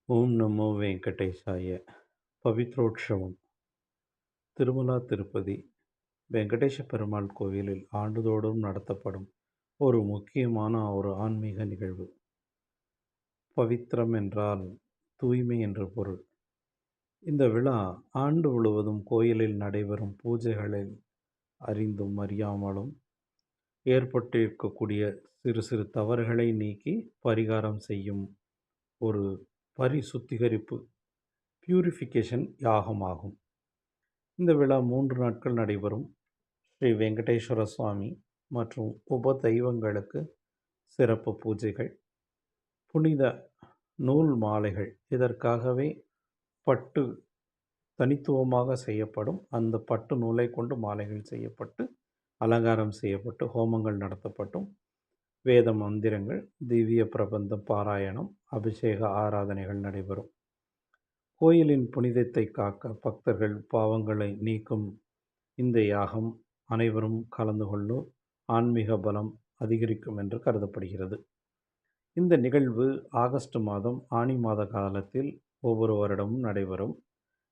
ஓம் நமோ வெங்கடேசாய. பவித்ரோற்சவம். திருமலா திருப்பதி வெங்கடேச பெருமாள் கோவிலில் ஆண்டுதோறும் நடத்தப்படும் ஒரு முக்கியமான ஆன்மீக நிகழ்வு. பவித்ரம் என்றால் தூய்மை என்று பொருள். இந்த விழா ஆண்டு முழுவதும் கோயிலில் நடைபெறும் பூஜைகளில் அறிந்தும் அறியாமலும் ஏற்பட்டிருக்கக்கூடிய சிறு சிறு தவறுகளை நீக்கி பரிகாரம் செய்யும் ஒரு பரிசுத்திகரிப்பு பியூரிஃபிகேஷன் யாகமாகும். இந்த விழா 3 நாட்கள் நடைபெறும். ஸ்ரீ வெங்கடேஸ்வர சுவாமி மற்றும் உப தெய்வங்களுக்கு சிறப்பு பூஜைகள், புனித நூல் மாலைகள், இதற்காகவே பட்டு தனித்துவமாக செய்யப்படும் அந்த பட்டு நூலை கொண்டு மாலைகள் செய்யப்பட்டு அலங்காரம் செய்யப்பட்டு ஹோமங்கள் நடத்தப்பட்டும் வேத மந்திரங்கள், திவ்ய பிரபந்தம் பாராயணம், அபிஷேக ஆராதனைகள் நடைபெறும். கோயிலின் புனிதத்தை காக்க பக்தர்கள் பாவங்களை நீக்கும் இந்த யாகம் அனைவரும் கலந்து கொள்ளும் ஆன்மீக பலம் அதிகரிக்கும் என்று கருதப்படுகிறது. இந்த நிகழ்வு ஆகஸ்ட் மாதம் ஆனி மாத காலத்தில் ஒவ்வொரு வருடமும் நடைபெறும்.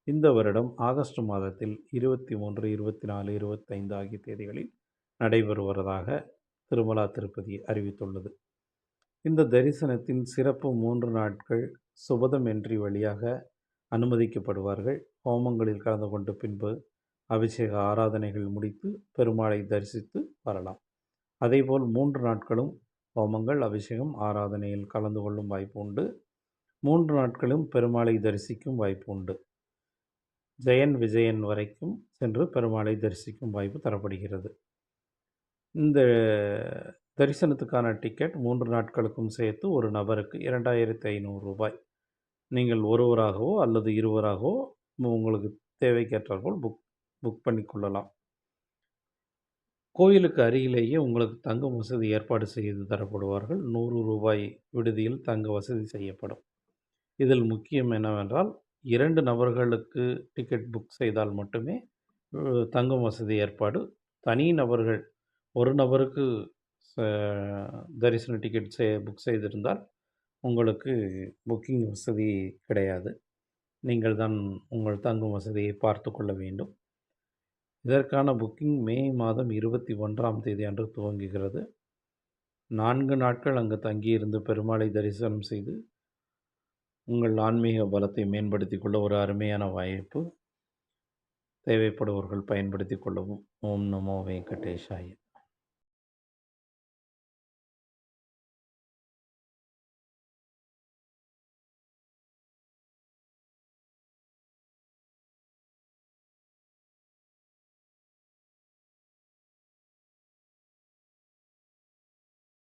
இந்த வருடம் ஆகஸ்ட் மாதத்தில் 23, 24, 25 ஆகிய தேதிகளில் நடைபெறுவதாக திருமலா திருப்பதி அறிவித்துள்ளது. இந்த தரிசனத்தின் சிறப்பு 3 நாட்கள் சுபதம் என்ட்ரி வழியாக அனுமதிக்கப்படுவார்கள். ஹோமங்களில் கலந்து கொண்டு பின்பு அபிஷேக ஆராதனைகள் முடித்து பெருமாளை தரிசித்து வரலாம். அதேபோல் 3 நாட்களும் ஹோமங்கள், அபிஷேகம், ஆராதனையில் கலந்து கொள்ளும் வாய்ப்பு உண்டு. 3 நாட்களும் பெருமாளை தரிசிக்கும் வாய்ப்பு உண்டு. ஜெயன் விஜயன் வரைக்கும் சென்று பெருமாளை தரிசிக்கும் வாய்ப்பு தரப்படுகிறது. இந்த தரிசனத்துக்கான டிக்கெட் 3 நாட்களுக்கும் சேர்த்து ஒரு நபருக்கு 2500 ரூபாய். நீங்கள் ஒருவராகவோ அல்லது இருவராகவோ உங்களுக்கு தேவைக்கேற்றாற்போல் புக் பண்ணிக்கொள்ளலாம். கோயிலுக்கு அருகிலேயே உங்களுக்கு தங்கும் வசதி ஏற்பாடு செய்து தரப்படுவார்கள். 100 ரூபாய் விடுதியில் தங்க வசதி செய்யப்படும். இதில் முக்கியம் என்னவென்றால் 2 நபர்களுக்கு டிக்கெட் புக் செய்தால் மட்டுமே தங்கும் வசதி ஏற்பாடு. தனி நபர்கள் ஒரு நபருக்கு தரிசன டிக்கெட் புக் செய்திருந்தால் உங்களுக்கு புக்கிங் வசதி கிடையாது. நீங்கள் தான் உங்கள் தங்கும் வசதியை பார்த்து கொள்ள வேண்டும். இதற்கான புக்கிங் மே மாதம் 21ஆம் தேதி அன்று துவங்குகிறது. 4 நாட்கள் அங்கு தங்கியிருந்து பெருமாளை தரிசனம் செய்து உங்கள் ஆன்மீக பலத்தை மேம்படுத்திக் கொள்ள ஒரு அருமையான வாய்ப்பு. தேவைப்படுபவர்கள் பயன்படுத்திக் கொள்ளவும். ஓம் நமோ வெங்கடேஷாய.